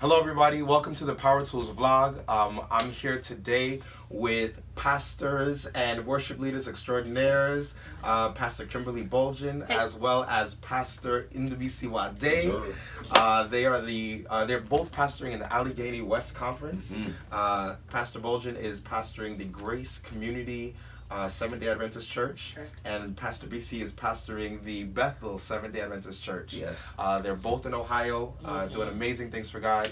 Hello everybody, welcome to the Powertools Vlog. I'm here today with pastors and worship leaders extraordinaires, Pastor Kimberly Bulgin, as well as Pastor Ndubuisi Nwade. They're both pastoring in the Allegheny West Conference. Pastor Bulgin is pastoring the Grace Community Seventh-day Adventist Church, and Pastor BC is pastoring the Bethel Seventh-day Adventist Church. Yes. They're both in Ohio, doing amazing things for God,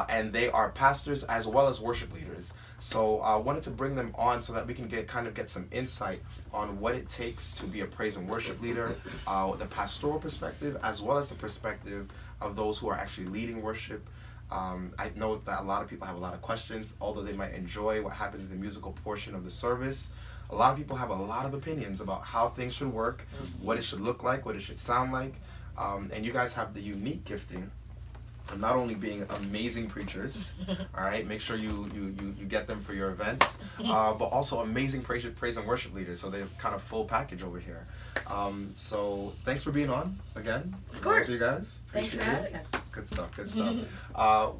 and they are pastors as well as worship leaders. So I wanted to bring them on so that we can get some insight on what it takes to be a praise and worship leader, the pastoral perspective as well as the perspective of those who are actually leading worship. I know that a lot of people have a lot of questions, although they might enjoy what happens in the musical portion of the service. A lot of people have a lot of opinions about how things should work, what it should look like, what it should sound like, and you guys have the unique gifting of not only being amazing preachers, all right, make sure you get them for your events, but also amazing praise and worship leaders, so they're kind of full package over here. So thanks for being on again. Of course. You guys. Thanks for having us. Good stuff, good stuff.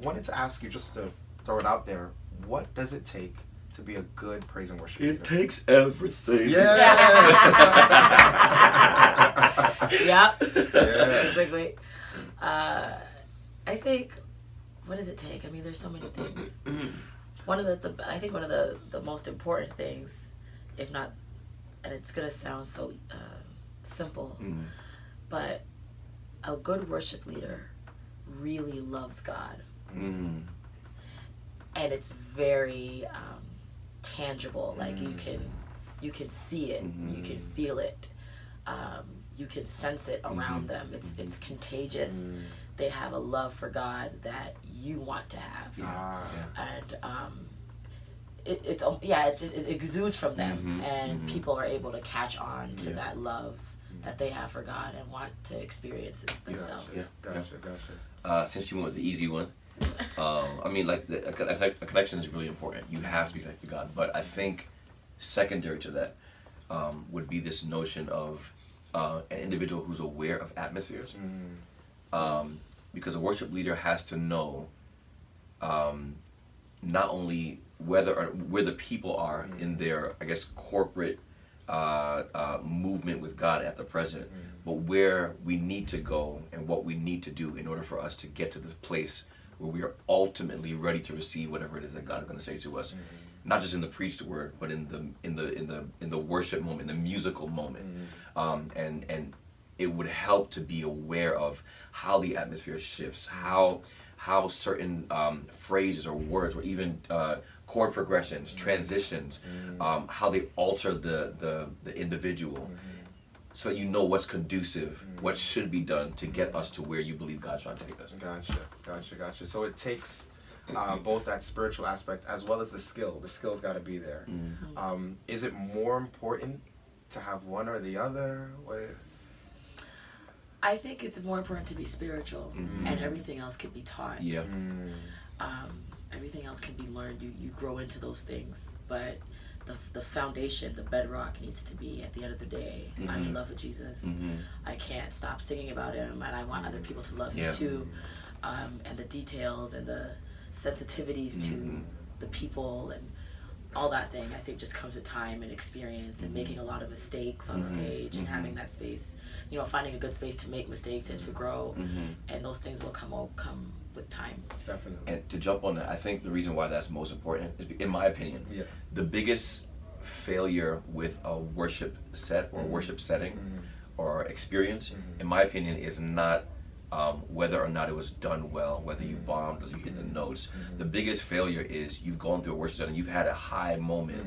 Wanted to ask you, just to throw it out there, what does it take to be a good praise and worship leader? It takes everything. Yes! Yep. Yeah. Basically. I think, what does it take? I mean, there's so many things. I think one of the most important things, if not, and it's gonna sound so simple, but a good worship leader really loves God, and it's very tangible. Like you can see it, you can feel it, you can sense it around them. It's contagious. They have a love for God that you want to have, and it exudes from them, and people are able to catch on to that love that they have for God and want to experience it themselves. Gotcha. Since you went with the easy one, I mean, like a connection is really important. You have to be connected to God, but I think secondary to that would be this notion of an individual who's aware of atmospheres. Because a worship leader has to know not only where the people are in their, I guess, corporate movement with God at the present, but where we need to go and what we need to do in order for us to get to this place where we are ultimately ready to receive whatever it is that God is going to say to us, not just in the preached word, but in the worship moment, in the musical moment, and it would help to be aware of how the atmosphere shifts, how certain phrases or words, or even chord progressions, transitions, how they alter the individual, so that you know what's conducive, what should be done to get us to where you believe God's trying to take us. Gotcha. So it takes both that spiritual aspect as well as the skill. The skill's got to be there. Is it more important to have one or the other? I think it's more important to be spiritual, and everything else can be taught. Yeah. Everything else can be learned. You grow into those things, but the foundation, the bedrock, needs to be, at the end of the day, I'm in love with Jesus. I can't stop singing about him, and I want other people to love him too. And the details and the sensitivities to the people and all that thing, I think, just comes with time and experience and making a lot of mistakes on stage and having that space, finding a good space to make mistakes and to grow, and those things will come with time. Definitely. And to jump on that, I think the reason why that's most important is, in my opinion, the biggest failure with a worship set or worship setting or experience, in my opinion, is not whether or not it was done well, whether you bombed or you hit the notes. The biggest failure is you've gone through a worship set and you've had a high moment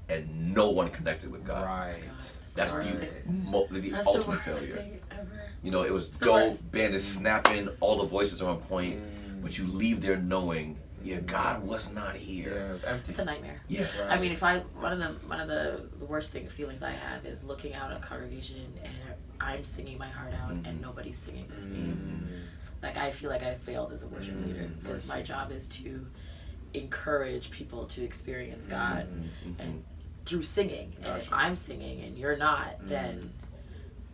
and no one connected with God. Right. That's the ultimate failure. Thing ever. It was dope, band is snapping, all the voices are on point, but you leave there knowing, God was not here. Yeah, it was empty. It's a nightmare. Yeah. Right. I mean, one of the worst feelings I have is looking out at a congregation and I'm singing my heart out and nobody's singing with me. Like, I feel like I failed as a worship leader, because my job is to encourage people to experience God and through singing. And if I'm singing and you're not, then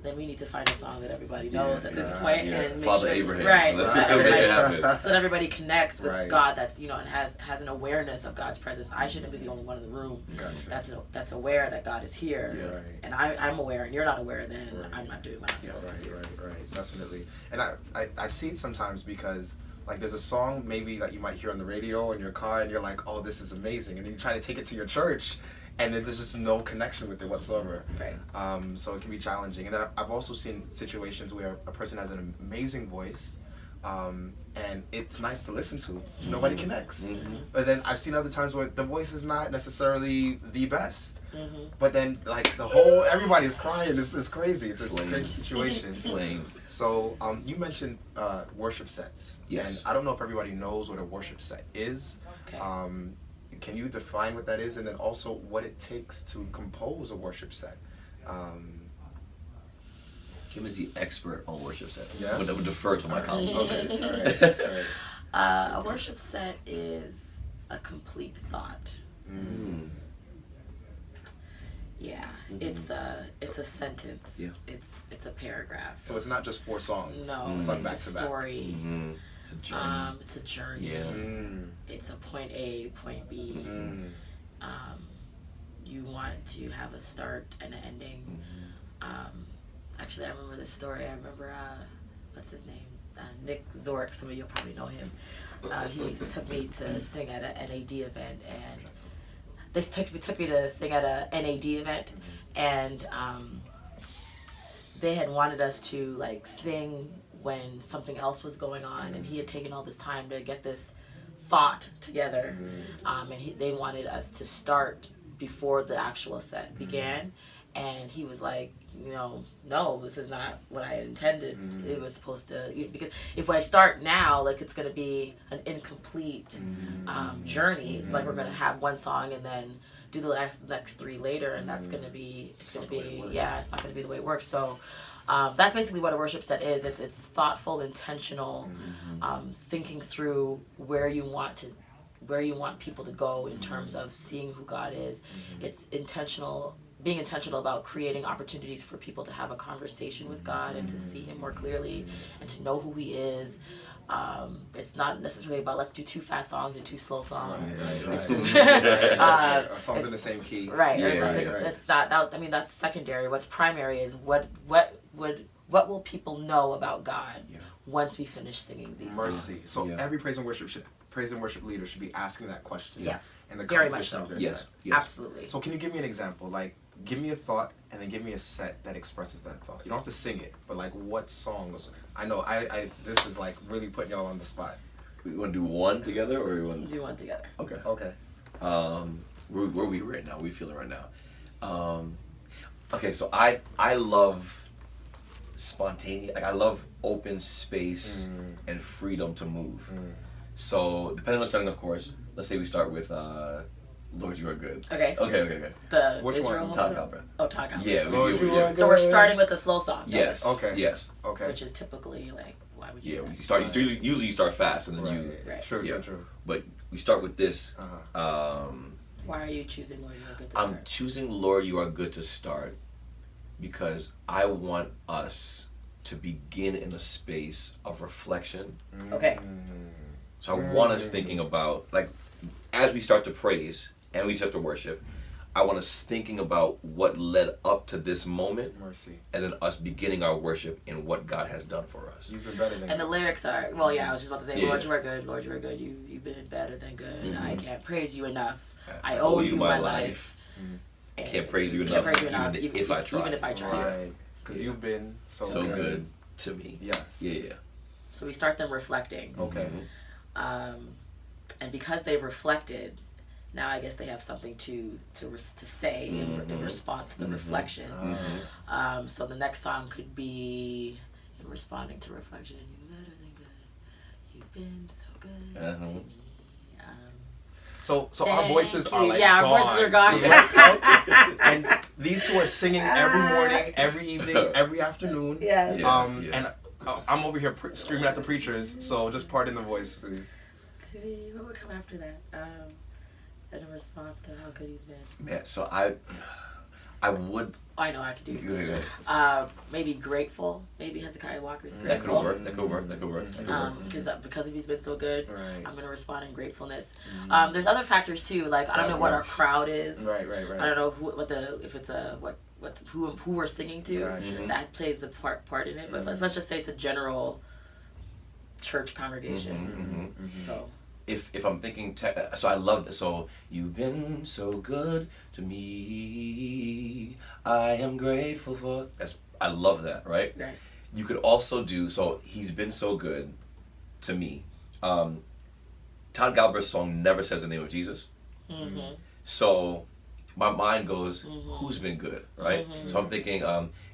then we need to find a song that everybody knows at this point and make Father sure, Abraham. right? Let's So that make it everybody, happen. so that everybody connects with Right. God. That's and has an awareness of God's presence. I shouldn't be the only one in the room that's aware that God is here. Yeah. Right. And I'm aware, and you're not aware. Then Right. I'm not doing what I'm supposed to do. Right, definitely. And I see it sometimes because like there's a song maybe that you might hear on the radio in your car and you're like, oh, this is amazing, and then you try to take it to your church and then there's just no connection with it whatsoever. Right. So it can be challenging. And then I've also seen situations where a person has an amazing voice, and it's nice to listen to. Nobody connects. But then I've seen other times where the voice is not necessarily the best. But then like everybody's crying. It's crazy. It's a crazy situation. Slaying. So you mentioned worship sets. Yes. And I don't know if everybody knows what a worship set is. Okay. Can you define what that is, and then also what it takes to compose a worship set? Kim is the expert on worship sets. Yeah? I would defer to my colleague. Okay, all right. A worship set is a complete thought. Yeah, it's a sentence. Yeah. It's a paragraph. So it's not just 4 songs. No, sung it's back a to back. story. It's a journey. It's a journey. Yeah. It's a point A, point B. You want to have a start and an ending. Actually, I remember this story. I remember what's his name? Nick Zork. Some of you probably know him. He took me to sing at an NAD event, and this took me to sing at a NAD event, and they had wanted us to like sing when something else was going on, and he had taken all this time to get this thought together, and they wanted us to start before the actual set began, and he was like, no, this is not what I had intended. It was supposed to, because if I start now, like it's going to be an incomplete journey. It's like we're going to have one song and then do the next 3 later, and that's going to be, it's not going to be the way it works. So that's basically what a worship set is. It's thoughtful, intentional, thinking through where you want people to go in terms of seeing who God is. It's being intentional about creating opportunities for people to have a conversation with God and to see Him more clearly and to know who He is. It's not necessarily about let's do 2 fast songs and 2 slow songs. Songs in the same key. Right. Right. It's not. That's secondary. What's primary is what will people know about God once we finish singing these Mercy. songs. So every praise and worship leader should be asking that question. Yes. In the Very much composition so. of their Yes. set. Yes. Absolutely. So can you give me an example? Like, give me a thought and then give me a set that expresses that thought. You don't have to sing it, but like what song was? I know I this is like really putting y'all on the spot. We want to do one together, or we want Do one together. Okay. Okay. Where are we right now? We feeling right now. Okay, so I love spontaneous. Like I love open space and freedom to move. So depending on the setting, of course. Let's say we start with Lord, You Are Good. Okay. Okay. The Which Israel one? Todd Copper. Oh, Todd Copper. Yeah. Lord, You Are So we're starting with the slow song. Yes. Okay. Yes. Okay. Which is typically like, why would you? Yeah. do We that? start. Usually you start fast, and then you. Right. True. But we start with this. Why are you choosing Lord, You Are Good to I'm start? choosing Lord, You Are Good to start because I want us to begin in a space of reflection. Okay. So I want us thinking about, like, as we start to praise and we start to worship, I want us thinking about what led up to this moment, Mercy. and then us beginning our worship in what God has done for us. You've been better than And the lyrics are, well, yeah, I was just about to say, Yeah. Lord, You Are Good, Lord, You Are Good, you've been better than good. I can't praise you enough. I I owe you my life. I can't praise you Can't enough, praise you enough, even if I try. Even if I try. Right. Because you've been So good to me. Yes. Yeah. So we start them reflecting. Okay. And because they've reflected, now I guess they have something to say in response to the reflection. So the next song could be in responding to reflection. You're better than good. You've been so good to me. So our voices are like our gone. voices are gone. And these two are singing every morning, every evening, every afternoon. Yes. And I'm over here screaming at the preachers. So just pardon the voice, please. To me, what would come after that? In response to how good he's been. Man, so I would. I know I could do Go it. ahead. Maybe grateful. Maybe Hezekiah Walker's That could grateful. work. That could work. That could work. That could work. Because he's been so good, Right. I'm gonna respond in gratefulness. There's other factors too. Like I don't That know what our works. crowd is. Right. I don't know if it's who we're singing to. Gotcha. That plays a part in it. But let's just say it's a general church congregation. So. If I'm thinking, so I love this. So you've been so good to me. I am grateful for. I love that. Right. Right. You could also do. So he's been so good to me. Todd Galbraith's song never says the name of Jesus. So my mind goes, who's been good, right? So I'm thinking,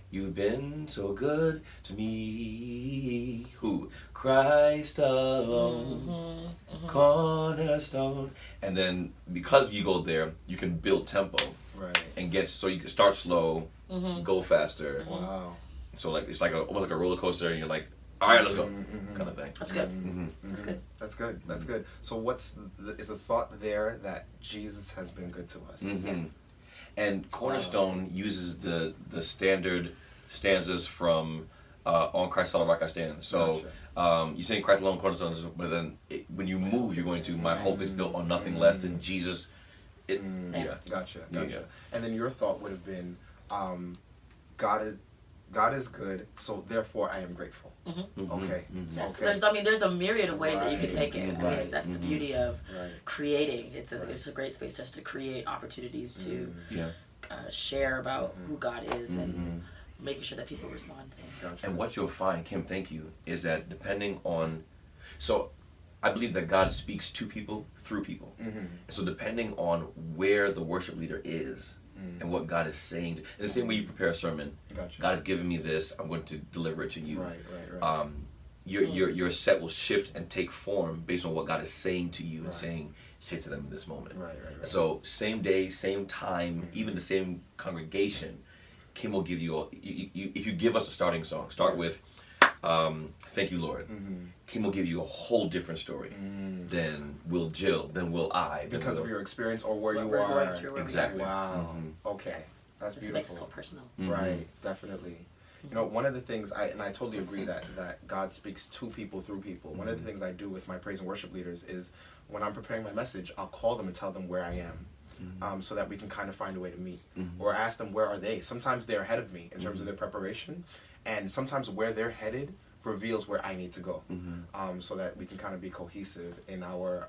you've been so good to me. Who? Christ alone, cornerstone. And then because you go there, you can build tempo. Right. And so you can start slow, go faster. Wow. So like it's like almost like a roller coaster, and you're like, all right, let's go, kind of thing. That's good. That's good. That's good. That's good. So is a thought there that Jesus has been good to us? Yes. And Cornerstone uses the standard stanzas from On Christ Solid Rock I Stand. So you sing Christ alone, Cornerstone, but then when you move, you're going to my hope is built on nothing less than Jesus. Yeah. Gotcha. Yeah. And then your thought would have been, God is good, so therefore I am grateful. Okay. There's a myriad of ways that you can take it. I Right. mean, that's the beauty of Right. creating. It's a great space just to create opportunities to Yeah. share about who God is and making sure that people respond. So. Gotcha. And what you'll find, Kim, thank you, is that depending on, so I believe that God speaks to people through people. So depending on where the worship leader is and what God is saying, in the same way you prepare a sermon, Gotcha. God has given me this, I'm going to deliver it to you. Right. Your set will shift and take form based on what God is saying to you and Right. say to them in this moment. Right. So same day, same time, even the same congregation, Kim will give you, if you give us a starting song, start with, thank you, Lord. Kim will give you a whole different story. Then will Jill, then will I. Then Because will, of your experience or where you We're going are. through where we Exactly. Wow. Okay. Yes. That's Just makes it so beautiful. personal. Right. Definitely. You know, one of the things I totally agree that God speaks to people through people. One of the things I do with my praise and worship leaders is when I'm preparing my message, I'll call them and tell them where I am. So that we can kind of find a way to meet. Or ask them where are they. Sometimes they're ahead of me in terms of their preparation, and sometimes where they're headed reveals where I need to go. So that we can kind of be cohesive in our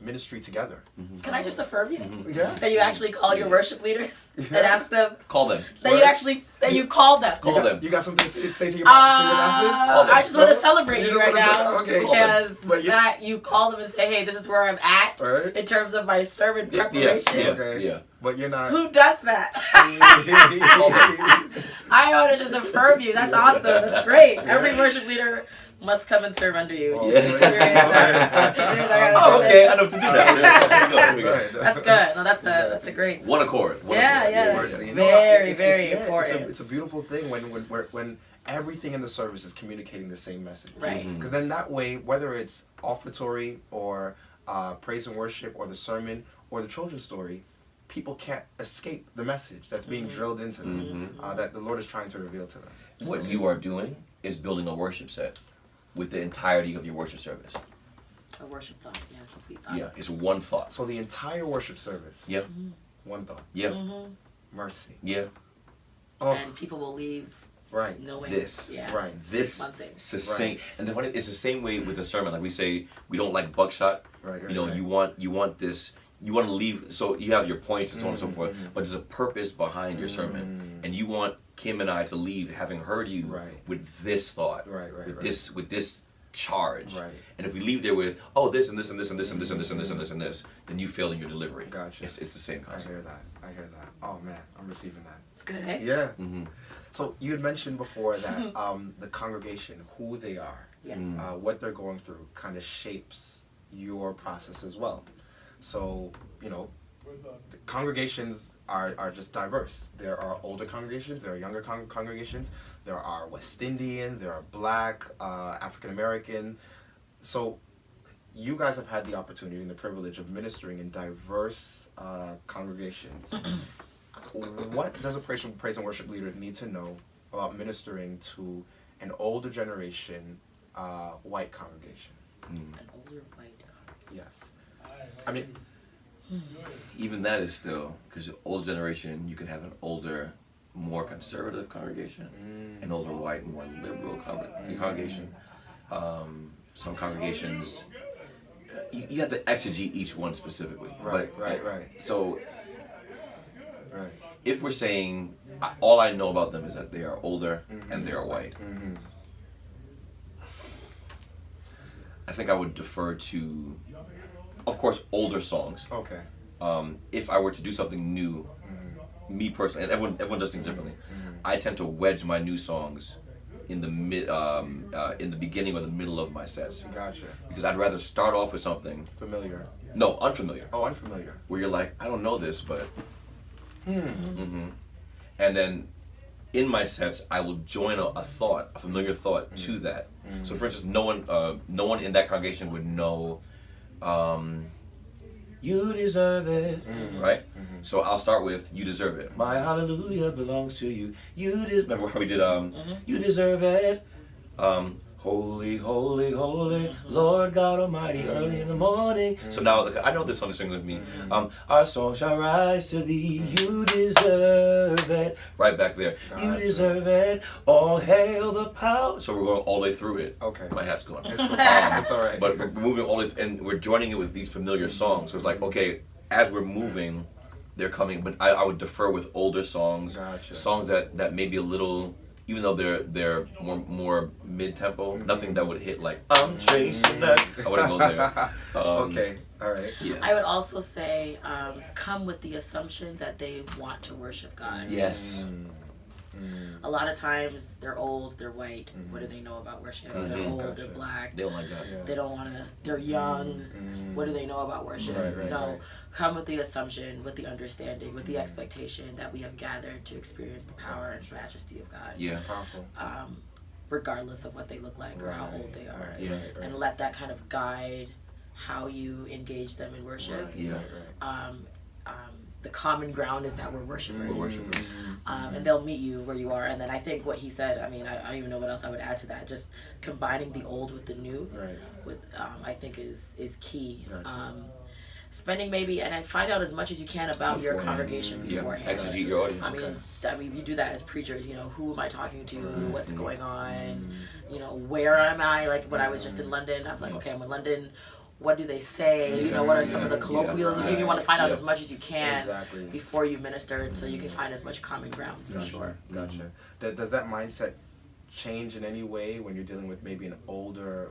ministry together. Can I just affirm you? Yeah. That you actually call your worship leaders and ask them. Call them. That you call them. Call them. You got something to say to your masters? I just want to celebrate you just right wanna now okay. because But you- that you call them and say, "Hey, this is where I'm at Right. in terms of my sermon preparation." Yeah. Okay. But you're not. Who does that? I want to just affirm you. That's awesome. That's great. Every worship leader must come and serve under you. Oh, Just experience that. Experience that kind of Oh, service. okay, I know what to do now. Here we go. That's good. No, that's a great. One accord. One Yeah, accord. yeah, Your that's word. very It's important. a beautiful thing when everything in the service is communicating the same message. Right. Because then that way, whether it's offertory or praise and worship or the sermon or the children's story, people can't escape the message that's being drilled into them, that the Lord is trying to reveal to them. What you are doing is building a worship set with the entirety of your worship service. A worship thought, yeah, complete thought. Yeah, it's one thought. So the entire worship service, Yep. one thought, Yep. mercy. Yeah. Oh, And people will leave right. knowing This. Yeah. Right. This One thing. succinct, and the funny, it's the same way with a sermon. Like we say, we don't like buckshot. Right. You know, right. you want this. You want to leave, so you have your points and so on and so forth. But there's a purpose behind your sermon, and you want Kim and I to leave having heard you Right. with this thought, Right. with this charge. Right. And if we leave there with this and this and this and this and this and this and this and this and this, then you fail in your delivery. Gotcha. It's the same I concept. hear that. Oh man, I'm receiving that. It's good, eh? Yeah. Mm-hmm. So you had mentioned before that the congregation, who they are, Yes. what they're going through, kind of shapes your process as well. So you know, the congregations are just diverse. There are older congregations, there are younger congregations, there are West Indian, there are Black, African American. So you guys have had the opportunity and the privilege of ministering in diverse congregations. What does a praise and worship leader need to know about ministering to an older generation white congregation? An older white congregation. Yes. I mean, Even that is still, because older generation, you can have an older, more conservative congregation, an older white, more liberal congregation. Some congregations, you have to exegete each one specifically. Right. So, Right. if we're saying, all I know about them is that they are older and they are white, I think I would defer to, of course, older songs. Okay. If I were to do something new, me personally, and everyone does things differently, I tend to wedge my new songs in the in the beginning or the middle of my sets, Gotcha. because I'd rather start off with something Familiar. unfamiliar, Oh, unfamiliar. where you're like, I don't know this, but and then in my sets I will join a familiar thought to that. So for instance, no one in that congregation would know you deserve it, right? So I'll start with you deserve it. My hallelujah belongs to you. Remember how we did you deserve it. Holy, holy, holy, Lord God Almighty, early in the morning. So now I know this song to sing with me. Our song shall rise to thee, you deserve it. Right back there. Gotcha. You deserve it. All hail the power. So we're going all the way through it. Okay. My hat's gone. It's all right. But we're moving all the and we're joining it with these familiar songs. So it's like, okay, as we're moving, they're coming. But I would defer with older songs, Gotcha. songs that may be a little, even though they're more mid tempo, nothing that would hit like I'm chasing that. I wouldn't go there. Okay. All right. Yeah. I would also say come with the assumption that they want to worship God. Yes. A lot of times they're old, they're white. What do they know about worship? Gotcha. They're old, Gotcha. they're black. They don't like that. Yeah. They don't want to, they're young. What do they know about worship? Right, No, right. come with the assumption, with the understanding, with the expectation that we have gathered to experience the power and majesty of God. Yeah. Powerful. Regardless of what they look like or how old they are. Right, Yeah. right. And let that kind of guide how you engage them in worship. Right, Yeah. right. The common ground is that we're worshipers. We're worshipers. And they'll meet you where you are. And then I think what he said, I mean, I don't even know what else I would add to that. Just combining the old with the new, Right. with I think is key. Gotcha. Spending maybe, and I find out as much as you can about your Beforehand. congregation Yeah. beforehand. Exegete your audience. I mean, you do that as preachers. You know, who am I talking to? What's going on? You know, where am I? Like when I was just in London, I was like, okay, I'm in London. What do they say? You know, what are some of the colloquialisms? You want to find out as much as you can Exactly. before you minister, so you can find as much common ground for Gotcha. sure. Gotcha. Does that mindset change in any way when you're dealing with maybe an older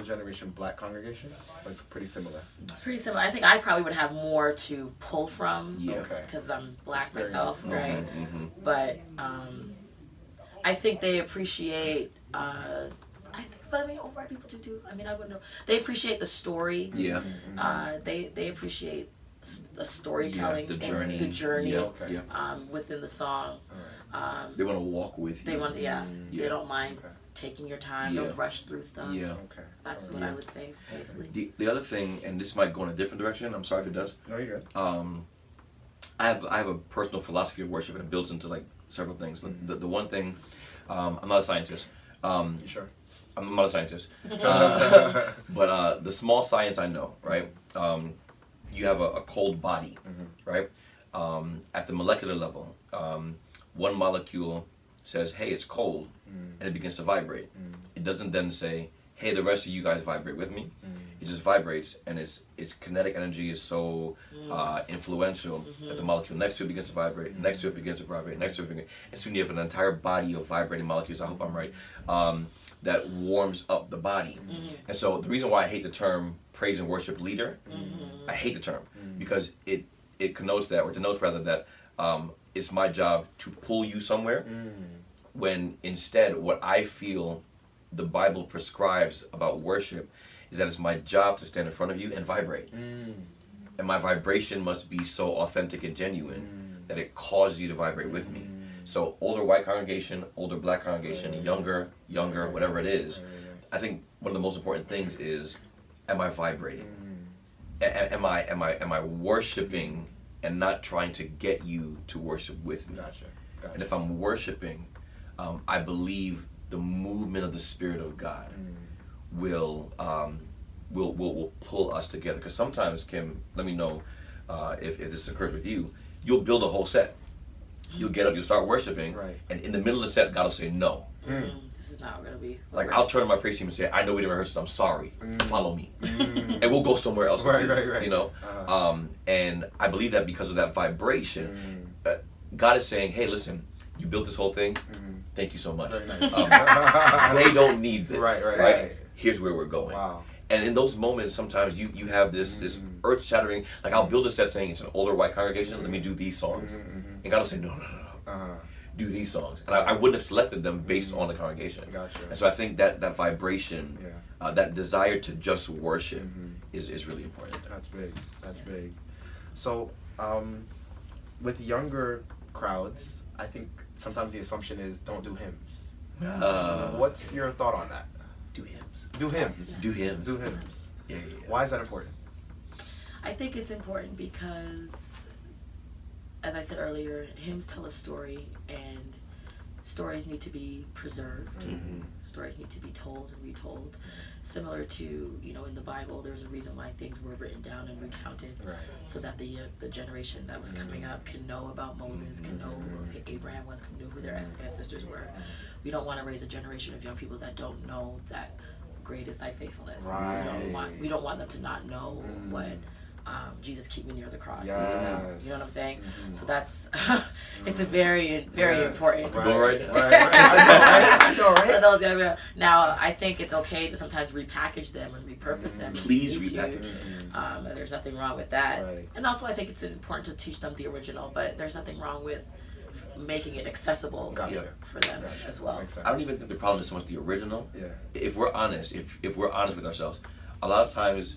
generation black congregation? Or it's pretty similar. Pretty similar. I think I probably would have more to pull from. Yeah. Okay. Because I'm black Experience. myself, right? But I think they appreciate. But I mean, old white people do. I mean, I wouldn't know. They appreciate the story. Yeah. They appreciate the storytelling. The and journey. The journey. Yeah. Okay. Yeah. Within the song. They want to walk with you. They want. Yeah. Yeah. They don't mind Okay. taking your time. Yeah. Don't rush through stuff. Yeah. Okay. That's All what right. I would say, basically. The other thing, and this might go in a different direction. I'm sorry if it does. No, you're good. I have a personal philosophy of worship, and it builds into like several things. But the one thing, I'm not a scientist. You sure? I'm not a scientist. But the small science I know, right? You have a cold body, right? At the molecular level, one molecule says, "Hey, it's cold," and it begins to vibrate. It doesn't then say, "Hey, the rest of you guys vibrate with me." It just vibrates, and its kinetic energy is so influential that the molecule next to it begins to vibrate, next to it begins to vibrate, next to it begins, and soon you have an entire body of vibrating molecules. I hope I'm right. That warms up the body. And so the reason why I hate the term praise and worship leader, I hate the term because it connotes that, or denotes rather that it's my job to pull you somewhere, when instead what I feel the Bible prescribes about worship is that it's my job to stand in front of you and vibrate. And my vibration must be so authentic and genuine that it causes you to vibrate with me. So older white congregation, older black congregation, younger, whatever it is, I think one of the most important things is, am I vibrating? Am I worshiping and not trying to get you to worship with me? Gotcha. And if I'm worshiping, I believe the movement of the Spirit of God will pull us together. Because sometimes, Kim, let me know if this occurs with you. You'll build a whole set. You'll get up, you'll start worshiping, and in the middle of the set, God will say no. This is not going to be. Like, I'll turn to my praise team and say, I know we didn't rehearse this, I'm sorry. Follow me. And we'll go somewhere else. Right. You know? And I believe that because of that vibration, God is saying, hey, listen, you built this whole thing. Thank you so much. Very nice. They don't need this. Right. Here's where we're going. Wow. And in those moments, sometimes you have this earth-shattering, like I'll build a set saying it's an older white congregation, let me do these songs. And God will say, no. Do these songs. And I wouldn't have selected them based on the congregation. Gotcha. And so I think that vibration, that desire to just worship is really important. That's big. That's big. So, with younger crowds, I think sometimes the assumption is don't do hymns. What's your thought on that? Do hymns. Do hymns. Do hymns. Do hymns. Yeah. Why is that important? I think it's important because, as I said earlier, hymns tell a story, and stories need to be preserved. Stories need to be told and retold. Similar to, in the Bible, there's a reason why things were written down and recounted, so that the generation that was coming up can know about Moses, can know who Abraham was, can know who their ancestors were. We don't want to raise a generation of young people that don't know that great is thy faithfulness. We don't want them to not know what Jesus keep me near the cross. You know what I'm saying? So that's it's a very, very important. Right. I know, right? For those young, now, I think it's okay to sometimes repackage them and repurpose them. Please repackage them. There's nothing wrong with that. Right. And also, I think it's important to teach them the original, but there's nothing wrong with making it accessible for them as well. I don't even think the problem is so much the original. Yeah. If we're honest, if we're honest with ourselves, a lot of times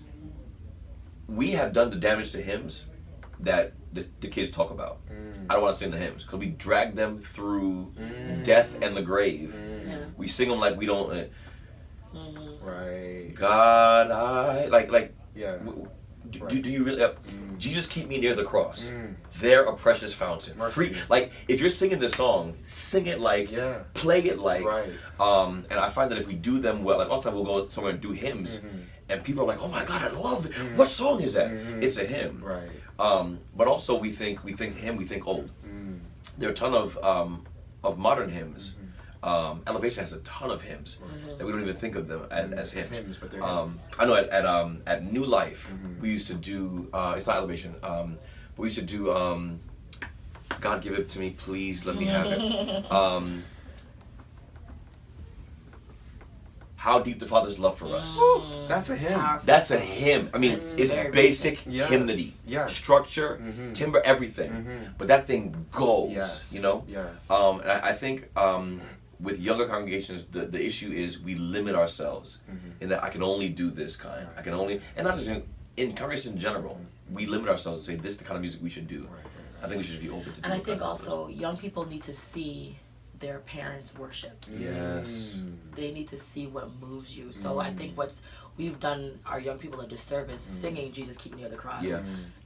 we have done the damage to hymns that the kids talk about. I don't want to sing the hymns because we drag them through death and the grave. We sing them like we don't. Right. God, I like. Yeah. Do you really? Jesus, keep me near the cross. They're a precious fountain. Free. Like, if you're singing this song, sing it like, play it like. Right. And I find that if we do them well, like all the time we'll go somewhere and do hymns, and people are like, "Oh my God, I love it! What song is that?" It's a hymn. Right. But also we think hymn, we think old. There are a ton of modern hymns. Elevation has a ton of hymns that we don't even think of them as hymns. But they're hymns. I know at New Life we used to do it's not Elevation, but we used to do God give it to me, please let me have it. How deep the Father's love for us. That's a hymn. That's a hymn. I mean, it's basic hymnody, structure, timbre, everything. But that thing goes, Yes. And I think with younger congregations, the issue is we limit ourselves in that I can only do this kind. I can only, and not just in congregations in general, we limit ourselves and say this is the kind of music we should do. I think we should be open to do. And I think also young people need to see their parents worship. Yes. They need to see what moves you. So I think we've done our young people a disservice singing Jesus Keep Me Near the Cross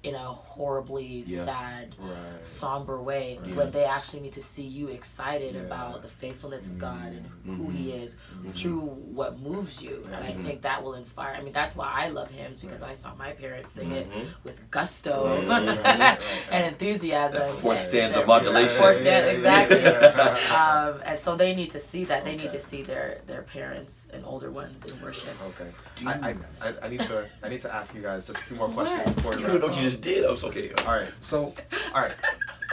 in a horribly sad, somber way when they actually need to see you excited about the faithfulness of God and who He is through what moves you. And I think that will inspire. I mean, that's why I love hymns, because I saw my parents sing it with gusto and enthusiasm. That fourth stanza modulation. Fourth stanza, exactly. And so they need to see that. They need to see their parents and older ones in worship. Okay. I need to ask you guys just a few more questions before we You know what you just did? I'm so okay. All right.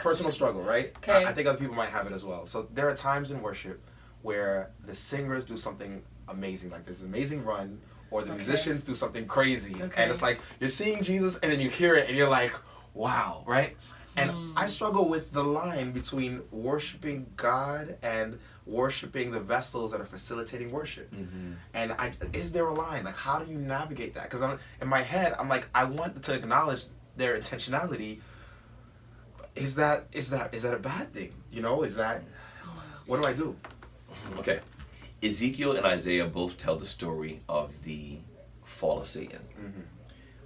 Personal struggle, right? Okay. I think other people might have it as well. So there are times in worship where the singers do something amazing, like there's an amazing run, or the musicians do something crazy, and it's like you're seeing Jesus, and then you hear it, and you're like, wow, right? And I struggle with the line between worshiping God and worshiping the vessels that are facilitating worship. And is there a line? Like, how do you navigate that? Because in my head, I'm like, I want to acknowledge their intentionality. Is that a bad thing? Is that, what do I do? Okay. Ezekiel and Isaiah both tell the story of the fall of Satan.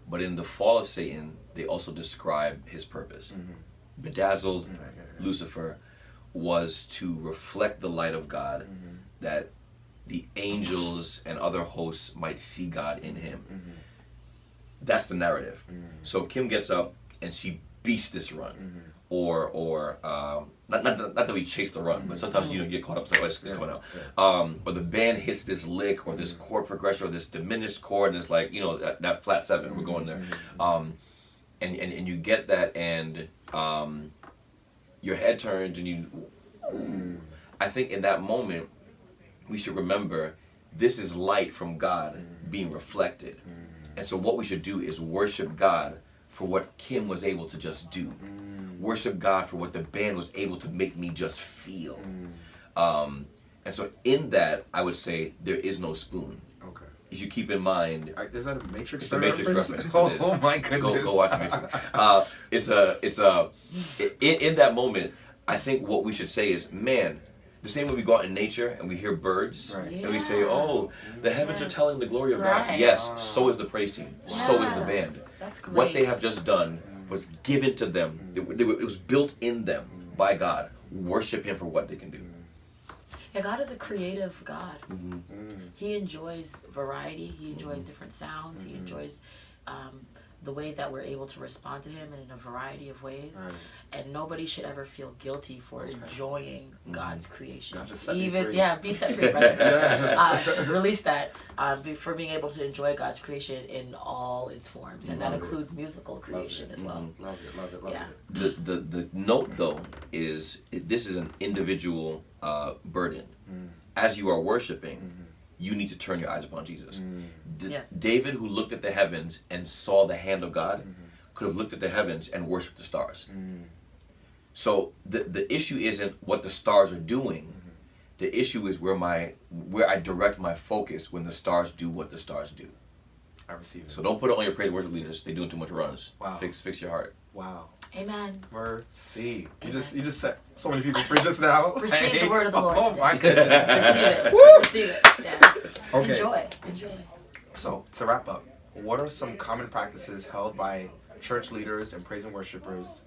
But in the fall of Satan, they also describe his purpose. Bedazzled, Lucifer was to reflect the light of God, that the angels and other hosts might see God in him. That's the narrative. So Kim gets up and she beats this run. Or not that we chase the run, but sometimes you get caught up with it's coming out. Or the band hits this lick or this chord progression or this diminished chord, and it's like that flat seven. We're going there, and you get that, and your head turns, and you. I think in that moment, we should remember this is light from God being reflected, and so what we should do is worship God for what Kim was able to just do. Worship God for what the band was able to make me just feel. And so in that, I would say there is no spoon. Okay. If you keep in mind... Is that a Matrix It's a Matrix reference. Oh my goodness. Go watch Matrix. In that moment, I think what we should say is, man, the same way we go out in nature and we hear birds, and we say, oh, the heavens are telling the glory of God. Yes, so is the praise team. So is the band. That's great. What they have just done was given to them. It was built in them by God. Worship Him for what they can do. Yeah, God is a creative God. He enjoys variety. He enjoys different sounds. He enjoys the way that we're able to respond to Him in a variety of ways. And nobody should ever feel guilty for enjoying God's creation. God, just set me free. Be set free, brother. Release that for being able to enjoy God's creation in all its forms, and that includes musical creation as well. Love it. The note though is this is an individual burden. As you are worshiping, you need to turn your eyes upon Jesus. David, who looked at the heavens and saw the hand of God, could have looked at the heavens and worshipped the stars. So the issue isn't what the stars are doing. The issue is where I direct my focus when the stars do what the stars do. I receive it. So don't put it on your praise worship leaders. They're doing too much runs. Wow. Fix your heart. Wow. Amen. Mercy. You just set so many people free just now. Receive the word of the Lord. Oh my goodness. Receive it. Receive it. Yeah. Okay. Enjoy. So to wrap up, what are some common practices held by church leaders and praise and worshipers?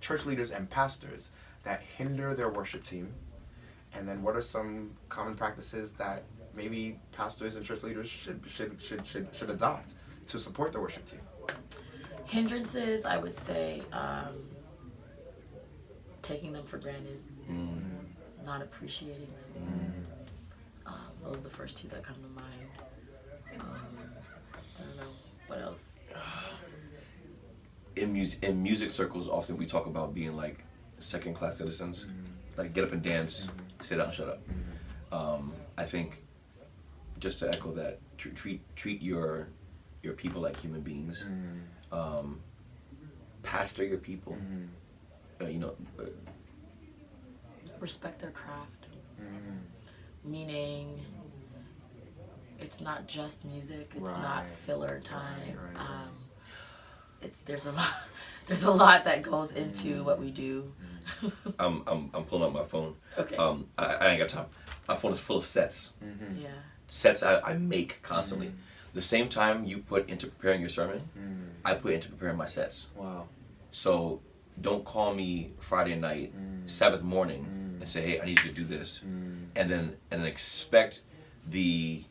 Church leaders and pastors that hinder their worship team, and then what are some common practices that maybe pastors and church leaders should adopt to support their worship team? Hindrances, I would say, taking them for granted, not appreciating them. Those are the first two that come to mind. I don't know what else. In music circles, often we talk about being like second-class citizens, like get up and dance, sit down, shut up. I think, just to echo that, treat your people like human beings. Pastor your people. Respect their craft. Meaning, it's not just music. It's not filler time. There's a lot that goes into what we do. I'm pulling out my phone. Okay. I ain't got time. My phone is full of sets. Yeah. Sets I make constantly. The same time you put into preparing your sermon, I put into preparing my sets. Wow. So don't call me Friday night, Sabbath morning, and say, "Hey, I need you to do this," and then expect the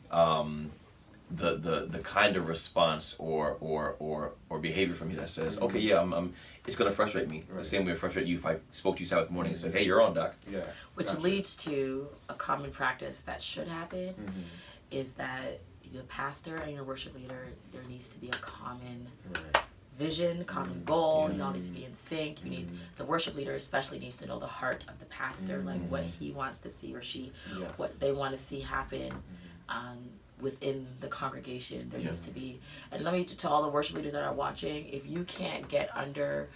kind of response or behavior from me that says, "Okay, yeah, it's gonna frustrate me." The same way it frustrate you if I spoke to you Sabbath morning and said, "Hey, you're on, Doc." Yeah. Which leads to a common practice that should happen, is that the pastor and your worship leader, there needs to be a common vision, common goal. You all need to be in sync. You need the worship leader especially needs to know the heart of the pastor, like what he wants to see or she, what they want to see happen within the congregation. There needs to be, and let me to all the worship leaders that are watching, if you can't get under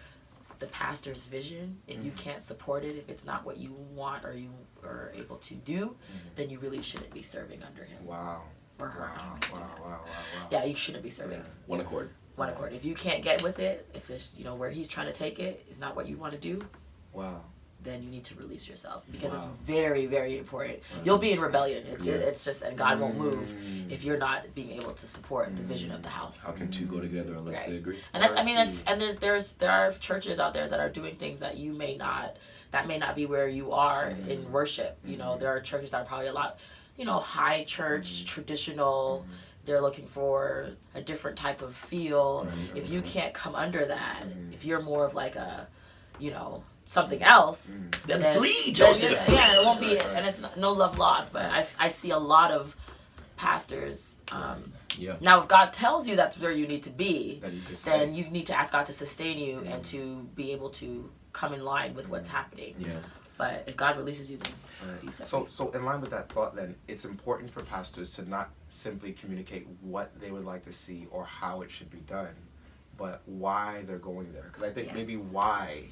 the pastor's vision, if you can't support it, if it's not what you want or you are able to do, then you really shouldn't be serving under him. Wow. Or her. Wow. Yeah, you shouldn't be serving. One accord. One accord. If you can't get with it, if there's, where he's trying to take it is not what you want to do. Wow. then you need to release yourself, because it's very, very important. You'll be in rebellion. It's just, and God won't move if you're not being able to support the vision of the house. How can two go together unless they agree? And that's, I mean, that's, and there are churches out there that are doing things that you may not, that may not be where you are in worship. You know, there are churches that are probably a lot, you know, high church, traditional. They're looking for a different type of feel. If you can't come under that, if you're more of like a, you know, something else, then flee, Joseph. Yeah, it won't be, and it's no love lost. But I see a lot of pastors. Now, if God tells you that's where you need to be, then you need to ask God to sustain you and to be able to come in line with what's happening. But if God releases you, then be separate. So in line with that thought, then it's important for pastors to not simply communicate what they would like to see or how it should be done, but why they're going there. Because I think maybe why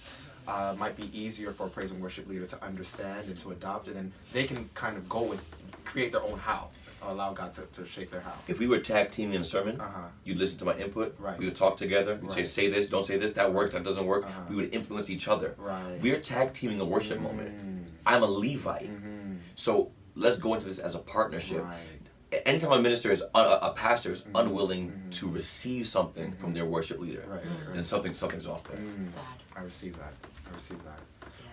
might be easier for a praise and worship leader to understand and to adopt, and then they can kind of go with, create their own how, allow God to shape their how. If we were tag teaming a sermon, you'd listen to my input, we would talk together, we'd say this, don't say this, that works, that doesn't work. We would influence each other. We're tag teaming a worship moment. I'm a Levite. So let's go into this as a partnership. Anytime a minister is, a pastor is unwilling to receive something from their worship leader, then something's off there. Sad. I receive that.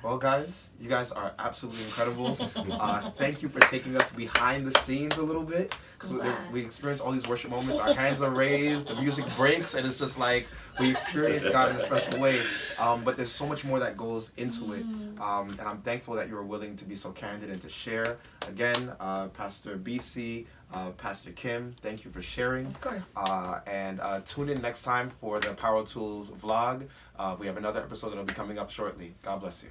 Well, guys, you guys are absolutely incredible. Thank you for taking us behind the scenes a little bit, because we experience all these worship moments. Our hands are raised, the music breaks, and it's just like we experience God in a special way. But there's so much more that goes into it, and I'm thankful that you were willing to be so candid and to share. Again, Pastor BC, Pastor Kim, thank you for sharing. Of course. And tune in next time for the Powertools vlog. We have another episode that will be coming up shortly. God bless you.